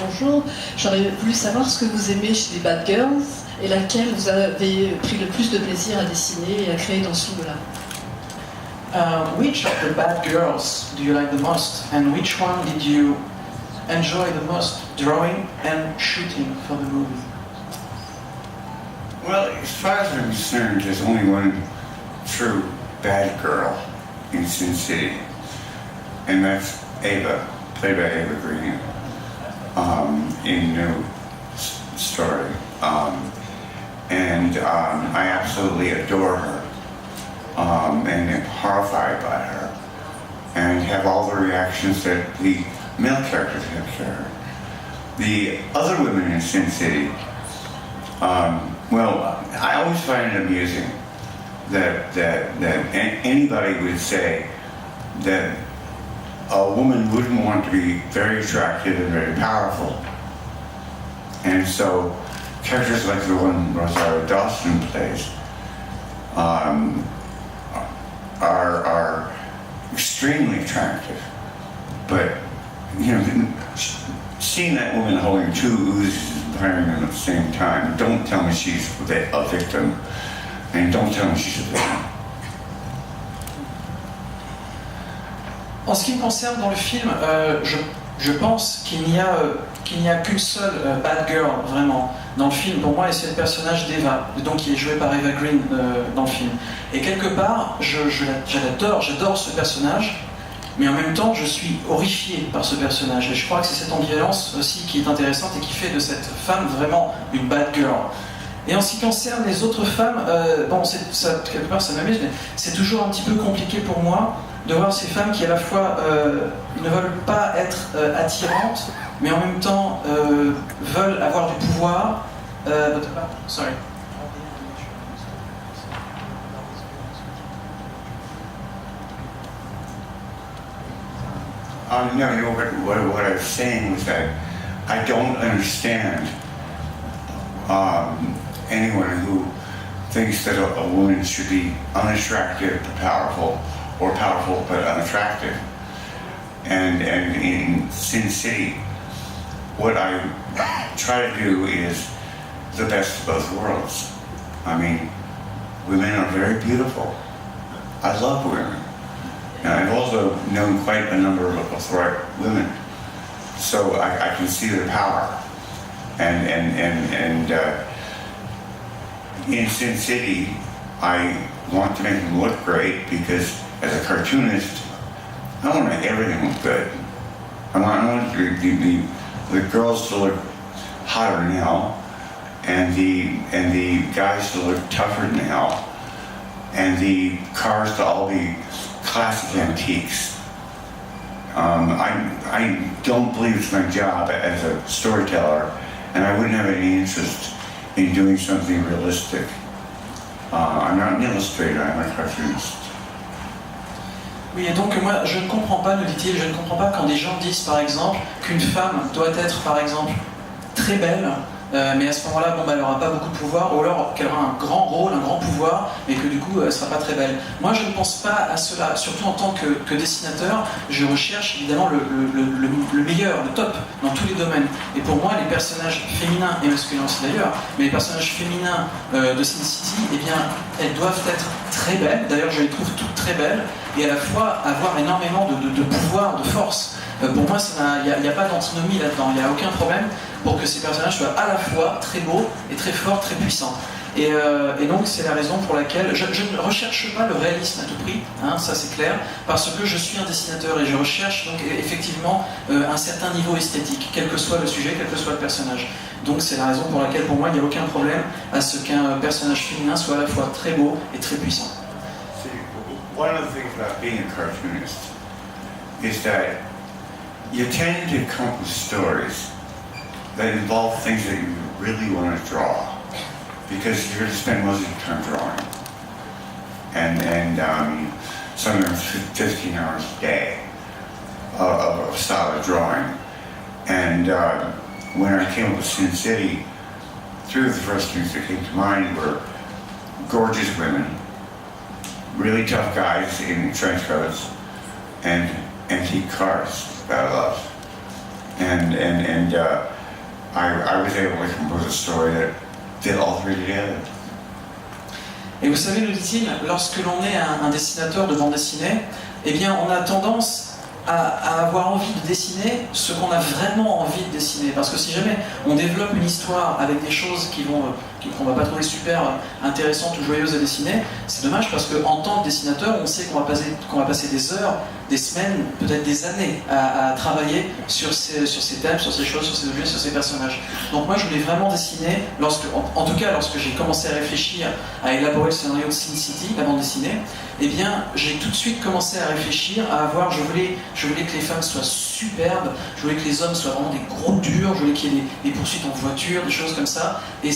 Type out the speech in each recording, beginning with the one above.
Bonjour, j'aurais voulu savoir ce que vous aimez chez les Bad Girls et laquelle vous avez pris le plus de plaisir à dessiner et à créer dans ce film-là. Which of the Bad Girls do you like the most, and which one did you enjoy the most drawing and shooting for the movie? Well, as far as I'm concerned, there's only one true bad girl in Sin City, and that's Ava, played by Ava Green, in New Story. I absolutely adore her, and am horrified by her, and have all the reactions that the male characters have to her. The other women in Sin City, well, I always find it amusing that anybody would say that a woman wouldn't want to be very attractive and very powerful. And so characters like the one Rosario Dawson plays are extremely attractive. But, you know, seeing that woman holding two oozes and firing them at the same time, don't tell me she's a victim, and don't tell me she's a victim. En ce qui me concerne dans le film, je pense qu'il n'y a qu'une seule bad girl vraiment dans le film pour moi, et c'est le personnage d'Eva, donc qui est joué par Eva Green dans le film. Et quelque part, j'adore ce personnage, mais en même temps, je suis horrifié par ce personnage. Et je crois que c'est cette ambivalence aussi qui est intéressante et qui fait de cette femme vraiment une bad girl. Et en ce qui concerne les autres femmes, bon, quelque part ça m'amuse, mais c'est toujours un petit peu compliqué pour moi de voir ces femmes qui à la fois ne veulent pas être attirantes, mais en même temps veulent avoir du pouvoir. Sorry. No, what I was saying was that I don't understand anyone who thinks that a woman should be unattractive but powerful, or powerful but unattractive. And in Sin City, what I try to do is the best of both worlds. I mean, women are very beautiful. I love women. And I've also known quite a number of authority women, so I can see their power. And in Sin City, I want to make them look great because as a cartoonist, I want to make everything look good. I want the girls to look hotter than hell, and the guys to look tougher than hell, and the cars to all be classic antiques. I don't believe it's my job as a storyteller, and I wouldn't have any interest in doing something realistic. I'm not an illustrator, I'm a cartoonist. Oui, et donc moi, je ne comprends pas, nous dit-il, je ne comprends pas quand des gens disent par exemple qu'une femme doit être par exemple très belle, mais à ce moment-là, bon, bah, elle n'aura pas beaucoup de pouvoir, ou alors qu'elle aura un grand rôle, un grand pouvoir, mais que du coup, elle ne sera pas très belle. Moi, je ne pense pas à cela, surtout en tant que dessinateur, je recherche évidemment le meilleur, le top, dans tous les domaines. Et pour moi, les personnages féminins, et masculins aussi d'ailleurs, mais les personnages féminins de Sin City, eh bien, elles doivent être très belles, d'ailleurs je les trouve toutes très belles, et à la fois avoir énormément de pouvoir, de force. Pour moi, il n'y a pas d'antinomie là-dedans, il n'y a aucun problème pour que ces personnages soient à la fois très beaux et très forts, très puissants. Et donc c'est la raison pour laquelle je ne recherche pas le réalisme à tout prix, hein, ça c'est clair, parce que je suis un dessinateur et je recherche donc effectivement un certain niveau esthétique, quel que soit le sujet, quel que soit le personnage. Donc c'est la raison pour laquelle pour moi il n'y a aucun problème à ce qu'un personnage féminin soit à la fois très beau et très puissant. One of the things about being a cartoonist is that you tend to come up with stories that involve things that you really want to draw, because you're going to spend most of your time drawing, and sometimes 15 hours a day of solid drawing. And when I came up with Sin City, three of the first things that came to mind were gorgeous women, really tough guys in trench coats, and antique cars that I love. and I was able to compose a story that did all three together. Et vous savez, nous dit-il, lorsque l'on est un dessinateur de bande dessinée, eh bien, on a tendance à avoir envie de dessiner ce qu'on a vraiment envie de dessiner. Parce que si jamais on développe une histoire avec des choses qu'on va pas trouver super intéressantes ou joyeuses à dessiner, c'est dommage parce qu'en tant que dessinateur, on sait qu'on va passer des heures, des semaines, peut-être des années à travailler sur ces thèmes, sur ces choses, sur ces objets, sur ces personnages. Donc moi, je voulais vraiment dessiner, en tout cas lorsque j'ai commencé à réfléchir, à élaborer le scénario de Sin City, la bande dessinée, eh bien, j'ai tout de suite commencé à réfléchir, je voulais que les femmes soient superbes, je voulais que les hommes soient vraiment des gros durs, je voulais qu'il y ait des poursuites en voiture, des choses comme ça. Et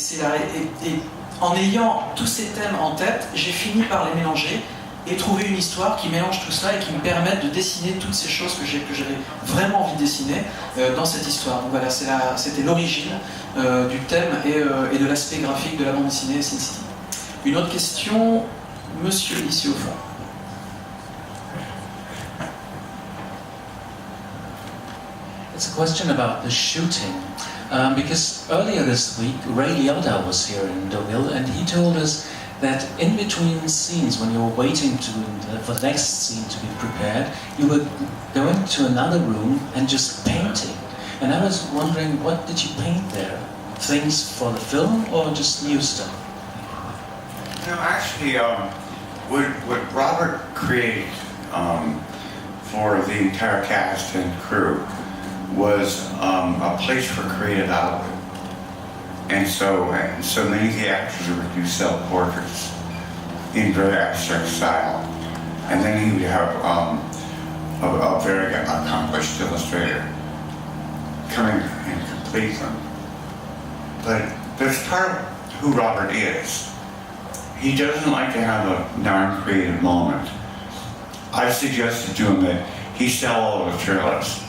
en ayant tous ces thèmes en tête, j'ai fini par les mélanger et trouver une histoire qui mélange tout cela et qui me permette de dessiner toutes ces choses que j'avais vraiment envie de dessiner dans cette histoire. Donc voilà, c'était l'origine du thème et de l'aspect graphique de la bande dessinée Sin City. Une autre question, monsieur ici au fond. It's a question about the shooting, because earlier this week Ray Liotta was here in Deauville and he told us that in between scenes, when you were waiting for the next scene to be prepared, you were going to another room and just painting. And I was wondering, what did you paint there? Things for the film or just new stuff? No, actually, what Robert created for the entire cast and crew was a place for creative outlet. And so many of the actors would do self-portraits in very abstract style. And then he would have a very accomplished illustrator come in and complete them. But that's part of who Robert is. He doesn't like to have a non-creative moment. I've suggested to him that he sell all the trailers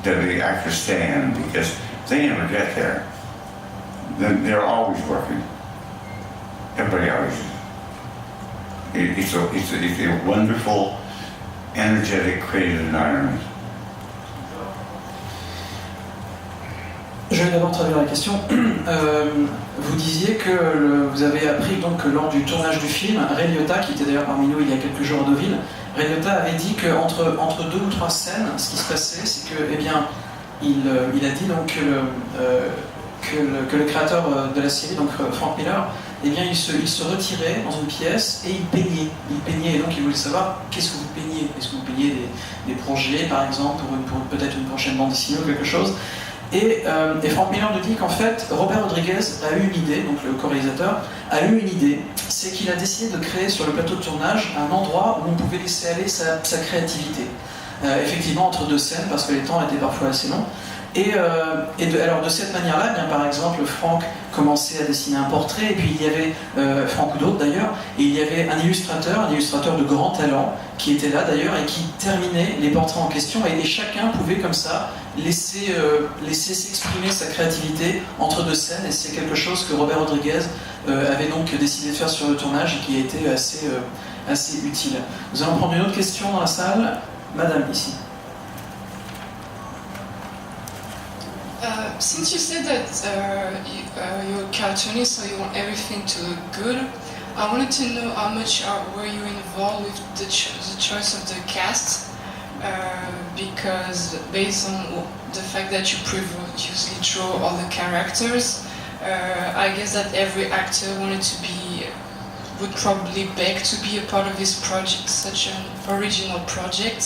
that the actors stay in because they never get there. They're always working. Everybody always is. It's a wonderful, energetic, creative environment. Je vais d'abord traduire la question. Vous disiez que vous avez appris donc que lors du tournage du film, Ray Liotta, qui était d'ailleurs parmi nous il y a quelques jours à Deauville, Ray Liotta avait dit qu'entre 2 ou 3 scènes, ce qui se passait, c'est que, eh bien, il a dit donc que le créateur de la série, donc Frank Miller, eh bien, il se retirait dans une pièce et il peignait. Il peignait et donc il voulait savoir qu'est-ce que vous peignez. Est-ce que vous peignez des projets, par exemple, pour peut-être une prochaine bande dessinée ou quelque chose. Et Frank Miller nous dit qu'en fait, Robert Rodriguez a eu une idée, donc le co-réalisateur, a eu une idée, c'est qu'il a décidé de créer sur le plateau de tournage un endroit où on pouvait laisser aller sa créativité. Effectivement, entre 2 scènes, parce que les temps étaient parfois assez longs. Alors de cette manière-là, bien par exemple, Franck commençait à dessiner un portrait, et puis il y avait, Franck ou d'autres d'ailleurs, et il y avait un illustrateur de grand talent, qui était là d'ailleurs, et qui terminait les portraits en question, et chacun pouvait comme ça laisser s'exprimer sa créativité entre 2 scènes, et c'est quelque chose que Robert Rodriguez avait donc décidé de faire sur le tournage, et qui a été assez utile. Nous allons prendre une autre question dans la salle. Madame, ici. Since you said that you're a cartoonist, so you want everything to look good, I wanted to know how much were you involved with the choice of the cast, because based on the fact that you previously draw all the characters, I guess that every actor would probably beg to be a part of this project, such an original project.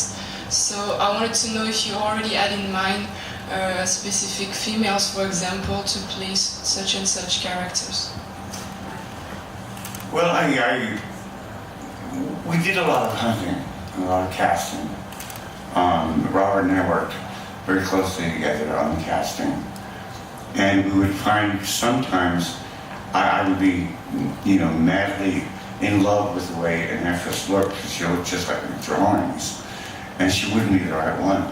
So I wanted to know if you already had in mind specific females, for example, to play such and such characters. Well, we did a lot of hunting, a lot of casting. Robert and I worked very closely together on the casting. And we would find sometimes I would be, madly in love with the way an actress looked, because she looked just like in the drawings. And she wouldn't be the right one.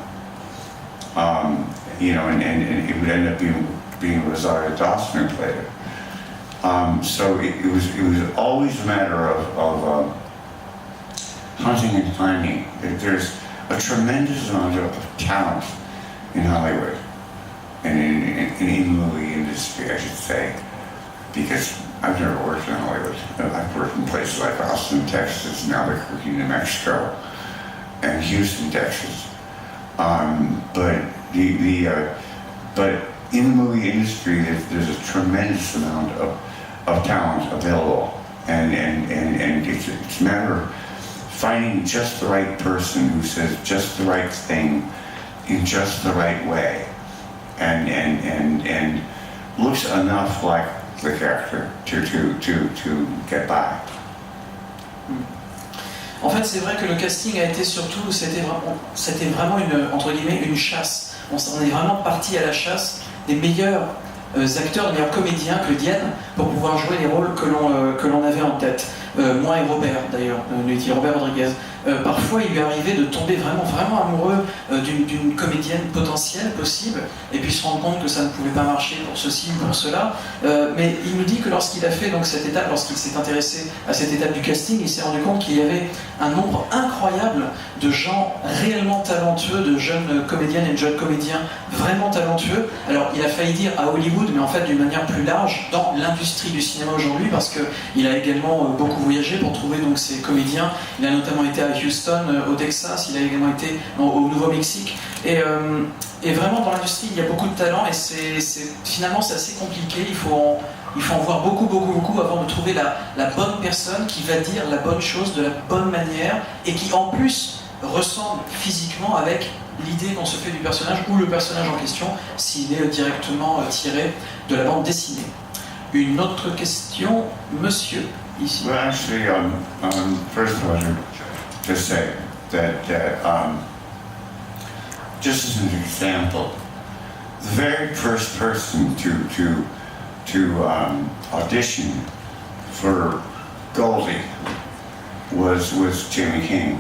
And it would end up being Rosario Dawson who played it. So it was always a matter of hunting and finding. There's a tremendous amount of talent in Hollywood. and in the movie industry, I should say, because I've never worked in Hollywood. I've worked in places like Austin, Texas, and Albuquerque, New Mexico, and Houston, Texas. But in the movie industry, there's a tremendous amount of talent available, and it's a matter of finding just the right person who says just the right thing in just the right way, and looks enough like the character to get by. En fait, c'est vrai que le casting a été surtout, c'était vraiment une, entre guillemets, une chasse. On est vraiment parti à la chasse des meilleurs acteurs, des meilleurs comédiens que Diane pour pouvoir jouer les rôles que l'on avait en tête. Moi et Robert d'ailleurs, Robert Rodriguez. Parfois il lui arrivait de tomber vraiment amoureux d'une comédienne potentielle, possible, et puis se rendre compte que ça ne pouvait pas marcher pour ceci ou pour cela. Mais il nous dit que lorsqu'il a fait donc cette étape, lorsqu'il s'est intéressé à cette étape du casting, il s'est rendu compte qu'il y avait un nombre incroyable de gens réellement talentueux, de jeunes comédiennes et de jeunes comédiens vraiment talentueux. Alors il a failli dire à Hollywood, mais en fait d'une manière plus large dans l'industrie du cinéma aujourd'hui, parce qu'il a également beaucoup voyagé pour trouver donc ces comédiens. Il a notamment été à Houston, au Texas, il a également été au Nouveau-Mexique. Et vraiment dans l'industrie, il y a beaucoup de talent et finalement c'est assez compliqué. Il faut en voir beaucoup avant de trouver la bonne personne qui va dire la bonne chose de la bonne manière et qui en plus ressemble physiquement avec l'idée qu'on se fait du personnage ou le personnage en question s'il est directement tiré de la bande dessinée. Une autre question, monsieur, ici. Well, actually, first of all, to say that just as an example, the very first person to audition for Goldie was Jamie King,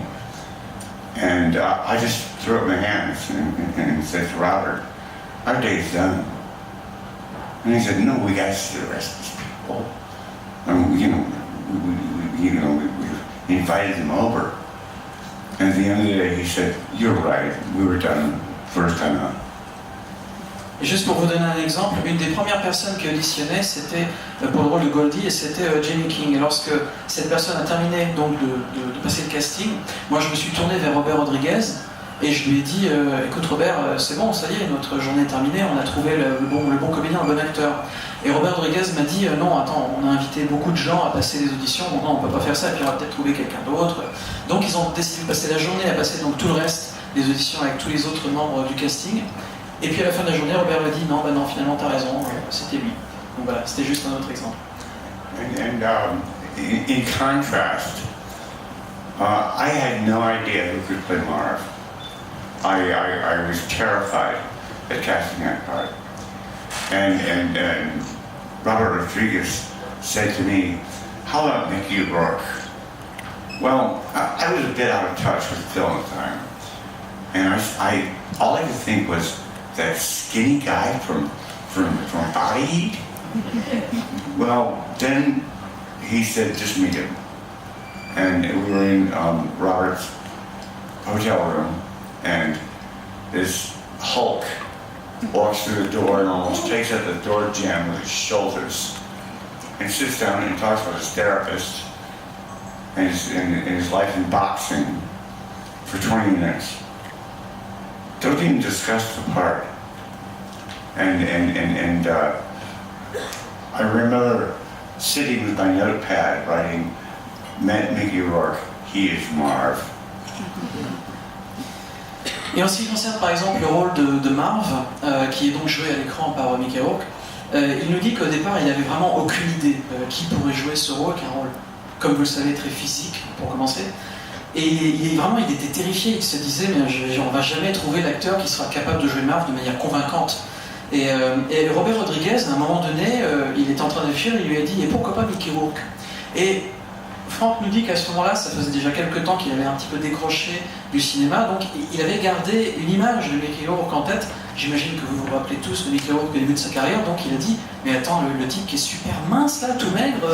and I just threw up my hands and said to Robert, "Our day's done." And he said, "No, we got to see the rest of these people." We invited them over. And at the end of the day, he said, "You're right, we were done first time out." Et juste pour vous donner un exemple, une des premières personnes qui auditionnait, c'était pour le rôle de Goldie, et c'était Jamie King. Et lorsque cette personne a terminé donc de passer le casting, moi je me suis tourné vers Robert Rodriguez et je lui ai dit écoute Robert, c'est bon, ça y est, notre journée est terminée, on a trouvé le bon comédien, le bon acteur. Et Robert Rodriguez m'a dit non, attends, on a invité beaucoup de gens à passer les auditions, donc non, on peut pas faire ça, et puis on va peut-être trouver quelqu'un d'autre. Donc ils ont décidé de passer la journée à passer donc tout le reste des auditions avec tous les autres membres du casting. Et puis à la fin de la journée, Robert m'a dit non, finalement t'as raison, c'était lui. Donc voilà, c'était juste un autre exemple. In contrast, I had no idea who could play Marv. I was terrified at casting that part. And Robert Rodriguez said to me, "How about Mickey Rourke?" Well, I was a bit out of touch with film at the time, and all I could think was that skinny guy from Body Heat. Well, then he said, "Just meet him," and we were in Robert's hotel room, and this Hulk walks through the door and almost takes out the door jamb with his shoulders and sits down and talks about his therapist and his life in boxing for 20 minutes. Don't even discuss the part. And I remember sitting with my notepad writing, Mickey Rourke, he is Marv. Et en ce qui concerne par exemple le rôle de Marv, qui est donc joué à l'écran par Mickey Rourke, il nous dit qu'au départ il n'avait vraiment aucune idée qui pourrait jouer ce rôle, qui est un rôle, comme vous le savez, très physique pour commencer. Et il était terrifié, il se disait mais on va jamais trouver l'acteur qui sera capable de jouer Marv de manière convaincante. Et Robert Rodriguez, à un moment donné, il était en train de fuir, il lui a dit et pourquoi pas Mickey Rourke? Et Franck nous dit qu'à ce moment-là, ça faisait déjà quelques temps qu'il avait un petit peu décroché du cinéma, donc il avait gardé une image de Mickey Rourke en tête. J'imagine que vous vous rappelez tous de Mickey Rourke au début de sa carrière, donc il a dit mais attends, le type qui est super mince là, tout maigre,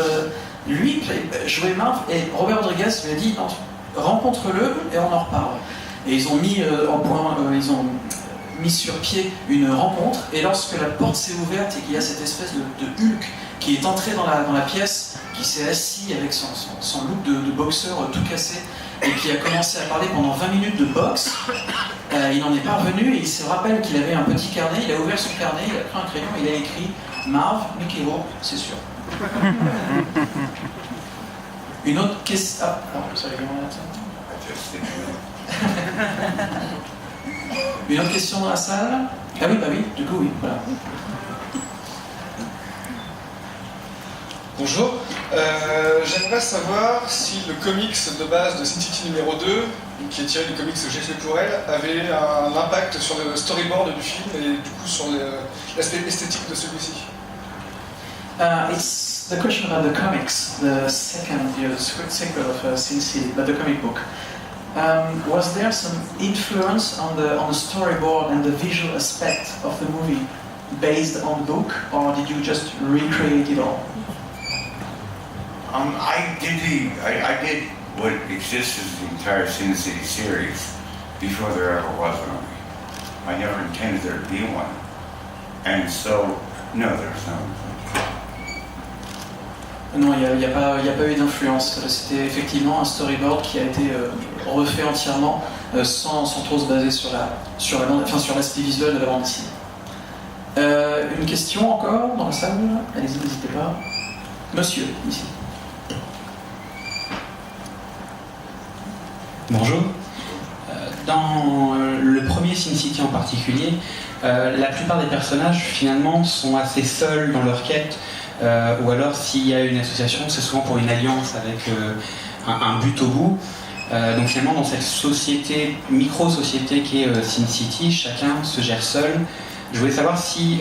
lui jouait Marv. Et Robert Rodriguez lui a dit non, rencontre-le et on en reparle. Et ils ont mis en point, mis sur pied une rencontre, et lorsque la porte s'est ouverte et qu'il y a cette espèce de Hulk qui est entré dans la pièce, qui s'est assis avec son look de boxeur tout cassé, et qui a commencé à parler pendant 20 minutes de boxe, il en est parvenu et il se rappelle qu'il avait un petit carnet, il a ouvert son carnet, il a pris un crayon, il a écrit Marv, Mickey Rourke, c'est sûr. Une autre question... Ah, pardon, ça allait vraiment là. Une autre question dans la salle? Ah oui, bah oui, du coup oui, voilà. Bonjour, j'aimerais savoir si le comics de base de Sin City numéro 2, qui est tiré du comics que j'ai fait pour elle, avait un impact sur le storyboard du film et du coup sur l'aspect esthétique de celui-ci. It's the question about the comics, the second sequel of Sin City, but the comic book. Was there some influence on the storyboard and the visual aspect of the movie based on the book, or did you just recreate it all? I did what exists as the entire Sin City series before there ever was a movie. I never intended there to be one. And so, no, there's no. Non, il n'y a pas eu d'influence. C'était effectivement un storyboard qui a été refait entièrement sans trop se baser sur l'aspect visuel de la bande dessinée. Une question encore dans la salle? Allez-y, n'hésitez pas. Monsieur, ici. Bonjour. Dans le premier Sin City en particulier, la plupart des personnages finalement sont assez seuls dans leur quête, ou alors s'il y a une association, c'est souvent pour une alliance avec un but au bout. Donc finalement dans cette société, micro-société qui est Sin City, chacun se gère seul. Je voulais savoir si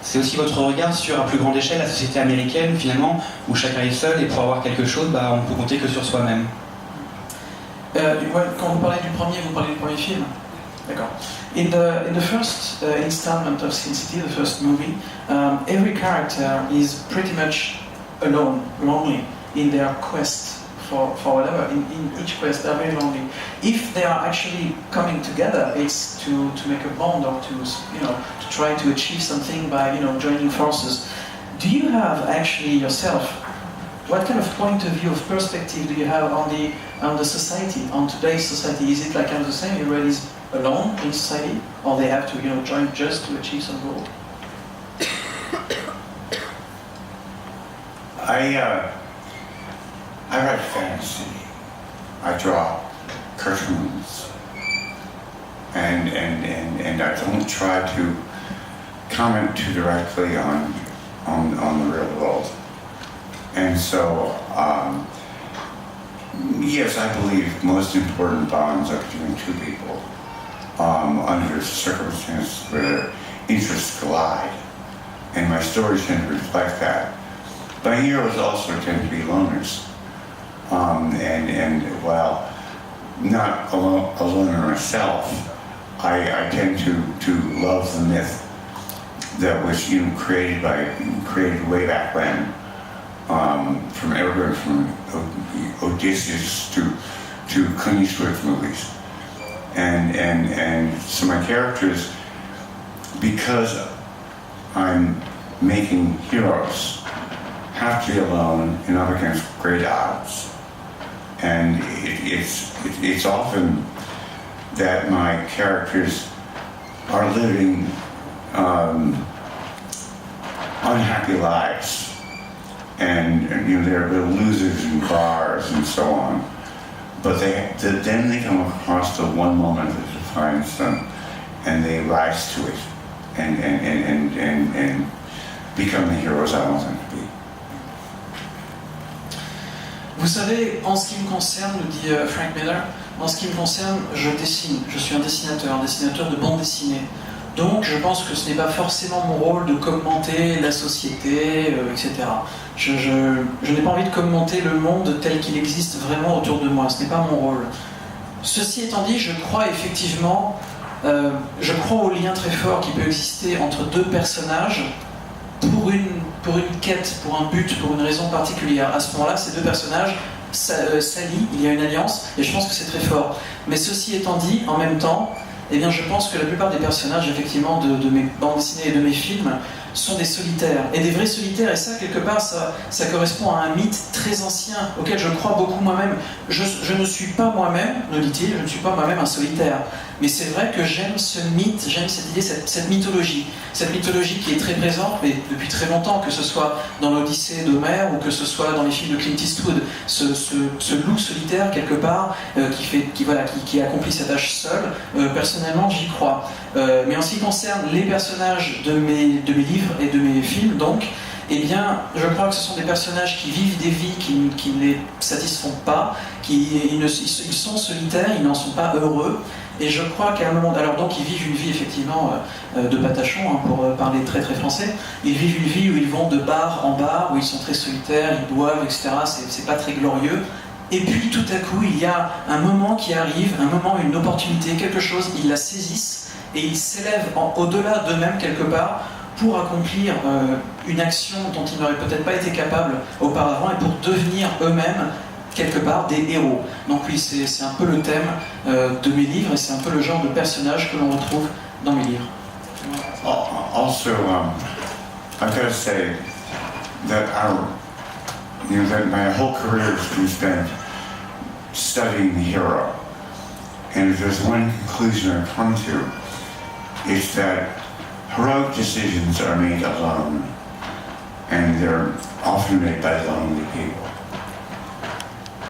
c'est aussi votre regard sur à plus grande échelle la société américaine finalement, où chacun est seul et pour avoir quelque chose, on ne peut compter que sur soi-même. Quand vous parlez du premier film. D'accord. In the first installment of Sin City, the first movie, every character is pretty much alone, lonely in their quest for whatever. In each quest, they're very lonely. If they are actually coming together, it's to make a bond or to try to achieve something by joining forces. Do you have actually yourself? What kind of point of view, of perspective do you have on the society, on today's society? Is it like the same? Everybody's alone in society, or they have to join just to achieve some goal? I write fantasy. I draw cartoons, and I don't try to comment too directly on the real world. And so, yes, I believe most important bonds are between two people under circumstances where their interests collide. And my stories tend to reflect that. My heroes also tend to be loners. And while not a loner myself, I tend to love the myth that was created way back when. From everywhere from Odysseus to Clint Eastwood movies, and so my characters, because I'm making heroes, have to be alone and up against great odds, and it's often that my characters are living unhappy lives. And they're losers in bars and so on, but then they come across the one moment that defines them, and they rise to it, and become the heroes I want them to be. Vous savez, en ce qui me concerne, nous dit Frank Miller, en ce qui me concerne, je dessine. Je suis un dessinateur de bande dessinée. Donc je pense que ce n'est pas forcément mon rôle de commenter la société, etc. Je n'ai pas envie de commenter le monde tel qu'il existe vraiment autour de moi, ce n'est pas mon rôle. Ceci étant dit, je crois effectivement, au lien très fort qui peut exister entre deux personnages pour une quête, pour un but, pour une raison particulière. À ce moment-là, ces deux personnages s'allient, il y a une alliance, et je pense que c'est très fort. Mais ceci étant dit, en même temps, eh bien je pense que la plupart des personnages effectivement de mes bandes dessinées et de mes films sont des solitaires, et des vrais solitaires, et ça quelque part ça correspond à un mythe très ancien auquel je crois beaucoup moi-même. Je ne suis pas moi-même, nous dit-il, je ne suis pas moi-même un solitaire, mais c'est vrai que j'aime ce mythe, j'aime cette idée, cette mythologie qui est très présente, mais depuis très longtemps, que ce soit dans l'Odyssée d'Homère ou que ce soit dans les films de Clint Eastwood, ce loup solitaire quelque part qui accomplit sa tâche seul. Personnellement, j'y crois. Mais en ce qui concerne les personnages de mes livres et de mes films, donc, eh bien, je crois que ce sont des personnages qui vivent des vies qui ne les satisfont pas, ils sont solitaires, ils n'en sont pas heureux. Et je crois qu'à un moment, alors donc ils vivent une vie effectivement de patachon, hein, pour parler très très français. Ils vivent une vie où ils vont de bar en bar, où ils sont très solitaires, ils boivent, etc. C'est pas très glorieux. Et puis tout à coup, il y a un moment qui arrive, un moment, une opportunité, quelque chose, ils la saisissent et ils s'élèvent au-delà d'eux-mêmes quelque part pour accomplir une action dont ils n'auraient peut-être pas été capables auparavant et pour devenir eux-mêmes quelque part des héros. Donc oui, c'est un peu le thème de mes livres et c'est un peu le genre de personnage que l'on retrouve dans mes livres. Also, I've got to say that that my whole career has been spent studying the hero. And if there's one conclusion I've come to, it's that heroic decisions are made alone, and they're often made by lonely people.